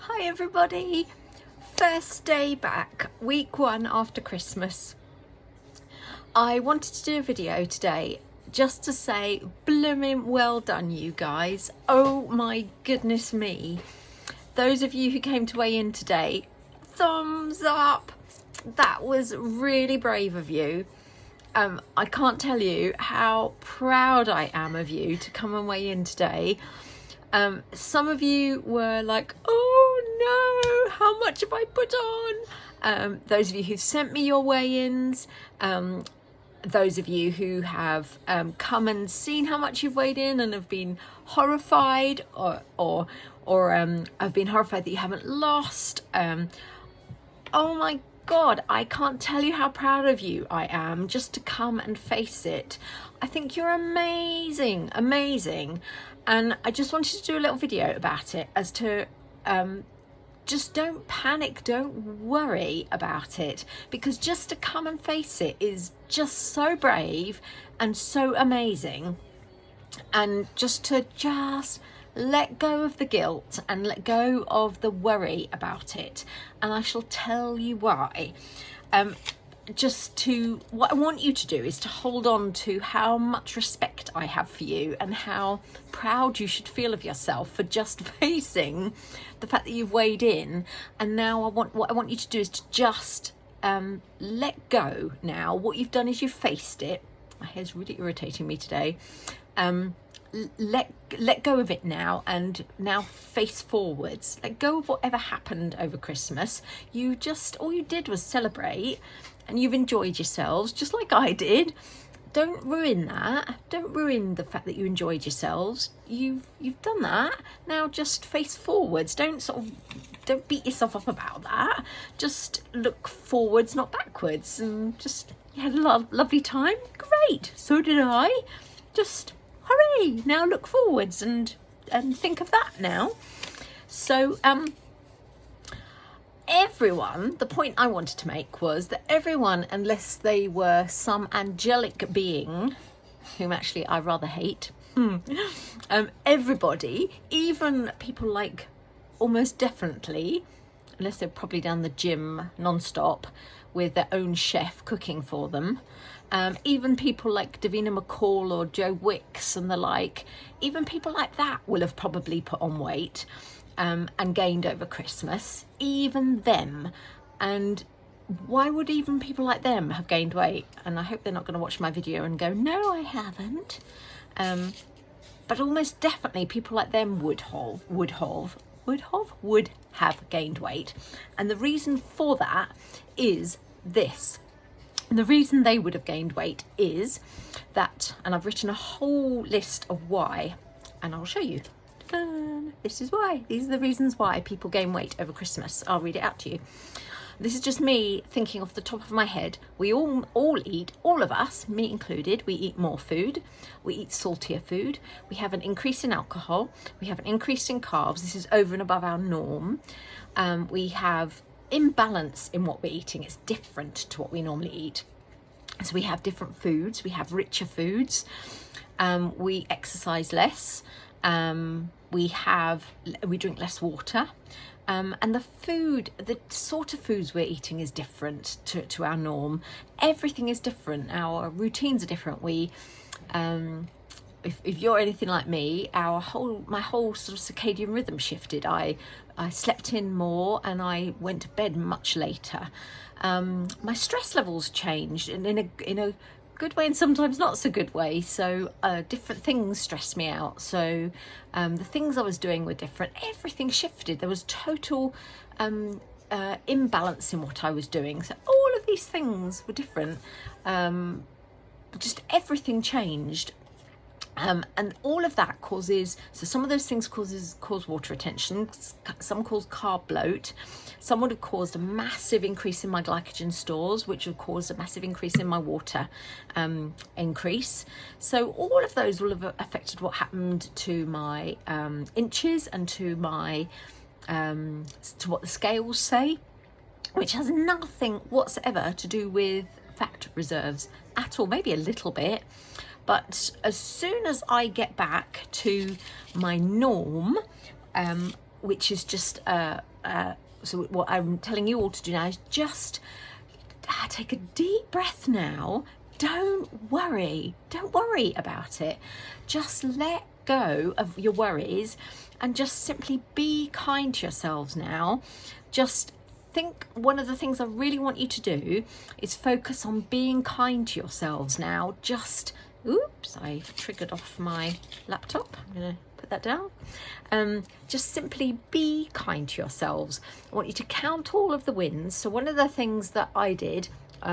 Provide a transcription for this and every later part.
Hi everybody, first day back, week 1 after Christmas. I wanted to do a video today just to say blooming well done you guys. Oh my goodness me. Those of you who came to weigh in today, thumbs up. That was really brave of you. I can't tell you how proud I am of you to come and weigh in today. Some of you were like, oh no, how much have I put on? Those of you who've sent me your weigh-ins, those of you who have come and seen how much you've weighed in and have been horrified or have been horrified that you haven't lost. Oh my God, I can't tell you how proud of you I am just to come and face it. I think you're amazing, amazing. And I just wanted to do a little video about it as to just don't panic, don't worry about it, because just to come and face it is just so brave and so amazing. And just let go of the guilt and let go of the worry about it. And I shall tell you why. What I want you to do is to hold on to how much respect I have for you and how proud you should feel of yourself for just facing the fact that you've weighed in. And now what I want you to do is to just let go now. What you've done is you've faced it. My hair's really irritating me today. Let go of it now, and now face forwards. Let go of whatever happened over Christmas. All you did was celebrate, and you've enjoyed yourselves just like I did. Don't ruin that. Don't ruin the fact that you enjoyed yourselves. You've done that. Now just face forwards. Don't beat yourself up about that. Just look forwards, not backwards. And you had a lovely time. Great. So did I. Just hooray. Now look forwards and think of that now. So everyone, the point I wanted to make was that everyone, unless they were some angelic being, whom actually I rather hate, everybody, even people like almost definitely, unless they're probably down the gym non-stop with their own chef cooking for them, even people like Davina McCall or Joe Wicks and the like, even people like that will have probably put on weight and gained over Christmas, even them. And why would even people like them have gained weight? And I hope they're not going to watch my video and go, no, I haven't. But almost definitely people like them would have gained weight. And the reason for that is this. And the reason they would have gained weight is that, and I've written a whole list of why, and I'll show you. This is why. These are the reasons why people gain weight over Christmas. I'll read it out to you. This is just me thinking off the top of my head. We all eat, all of us, me included, we eat more food. We eat saltier food. We have an increase in alcohol. We have an increase in carbs. This is over and above our norm. We have imbalance in what we're eating. It's different to what we normally eat. So we have different foods. We have richer foods. We exercise less. We drink less water, and the sort of foods we're eating is different to our norm. Everything is different. Our routines are different. If you're anything like me, my whole sort of circadian rhythm shifted. I slept in more and I went to bed much later. My stress levels changed in a good way and sometimes not so good way. So different things stress me out. So the things I was doing were different. Everything shifted. There was total imbalance in what I was doing. So all of these things were different. Just everything changed. And all of that causes, so some of those things cause water retention, some cause carb bloat, some would have caused a massive increase in my glycogen stores, which would cause a massive increase in my water increase. So all of those will have affected what happened to my inches and to my to what the scales say, which has nothing whatsoever to do with fat reserves at all, maybe a little bit. But as soon as I get back to my norm, which is just so what I'm telling you all to do now is just take a deep breath now. Don't worry about it. Just let go of your worries and just simply be kind to yourselves now. Just think, one of the things I really want you to do is focus on being kind to yourselves now. Just, oops, I've triggered off my laptop. I'm gonna put that down. Just simply be kind to yourselves. I want you to count all of the wins. So one of the things that I did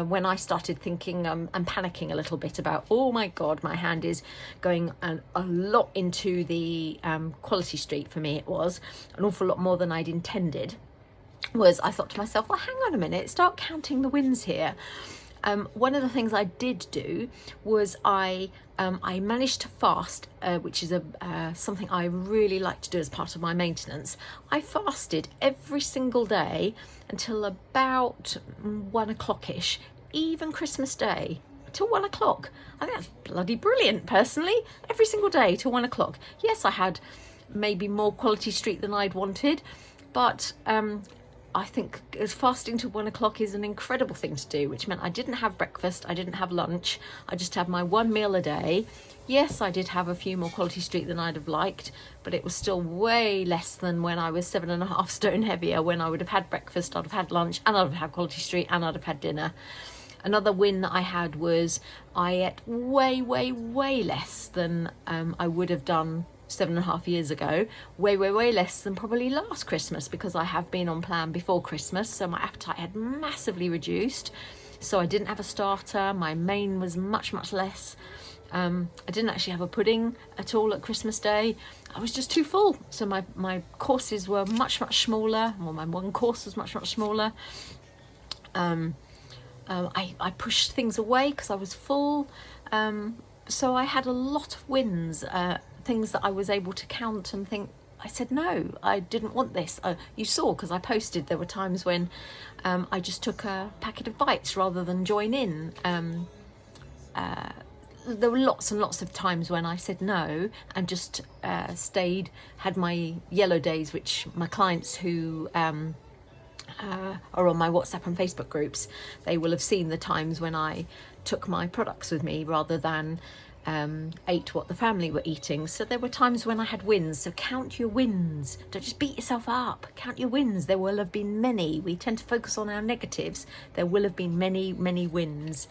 when I started thinking and panicking a little bit about, oh my God, my hand is going a lot into the quality streak. For me, it was an awful lot more than I'd intended. Was I thought to myself, well, hang on a minute, start counting the wins here. One of the things I did do was I managed to fast, which is something I really like to do as part of my maintenance. I fasted every single day until about 1 o'clock-ish, even Christmas Day, till 1 o'clock. I think that's bloody brilliant, personally. Every single day till 1 o'clock. Yes, I had maybe more quality streak than I'd wanted, but I think fasting to 1 o'clock is an incredible thing to do, which meant I didn't have breakfast, I didn't have lunch, I just had my one meal a day. Yes, I did have a few more quality streak than I'd have liked, but it was still way less than when I was 7.5 stone heavier, when I would have had breakfast, I'd have had lunch, and I'd have had quality streak, and I'd have had dinner. Another win that I had was I ate way less than I would have done 7.5 years ago, way less than probably last Christmas, because I have been on plan before Christmas, so my appetite had massively reduced. So I didn't have a starter, my main was much less. I didn't actually have a pudding at all at Christmas Day. I was just too full, so my courses were much smaller. Well, my one course was much smaller. I pushed things away because I was full, so I had a lot of wins, things that I was able to count and think, I said, no, I didn't want this. You saw, because I posted, there were times when I just took a packet of bites rather than join in. There were lots and lots of times when I said no and just stayed, had my yellow days, which my clients who are on my WhatsApp and Facebook groups, they will have seen the times when I took my products with me rather than ate what the family were eating. So there were times when I had wins. So count your wins. Don't just beat yourself up. Count your wins. There will have been many. We tend to focus on our negatives. There will have been many wins.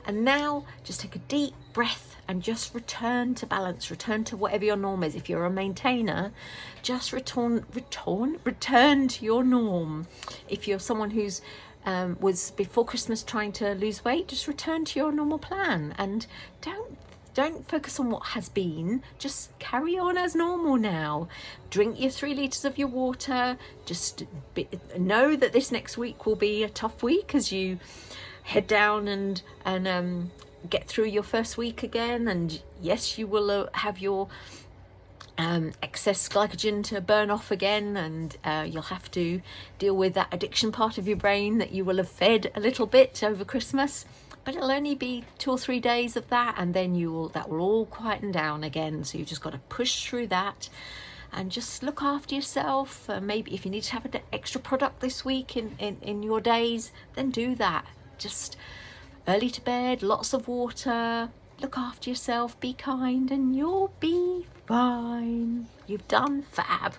And now just take a deep breath and just return to balance, return to whatever your norm is. If you're a maintainer, just return to your norm. If you're someone who's was before Christmas trying to lose weight, just return to your normal plan and don't focus on what has been. Just carry on as normal now. Drink your 3 litres of your water. Just know that this next week will be a tough week as you head down and get through your first week again. And yes, you will have your excess glycogen to burn off again, and you'll have to deal with that addiction part of your brain that you will have fed a little bit over Christmas. But it'll only be 2 or 3 days of that, and then that will all quieten down again. So you've just got to push through that and just look after yourself. Maybe if you need to have an extra product this week in your days, then do that. Just early to bed, lots of water, look after yourself, be kind, and you'll be fine. You've done fab.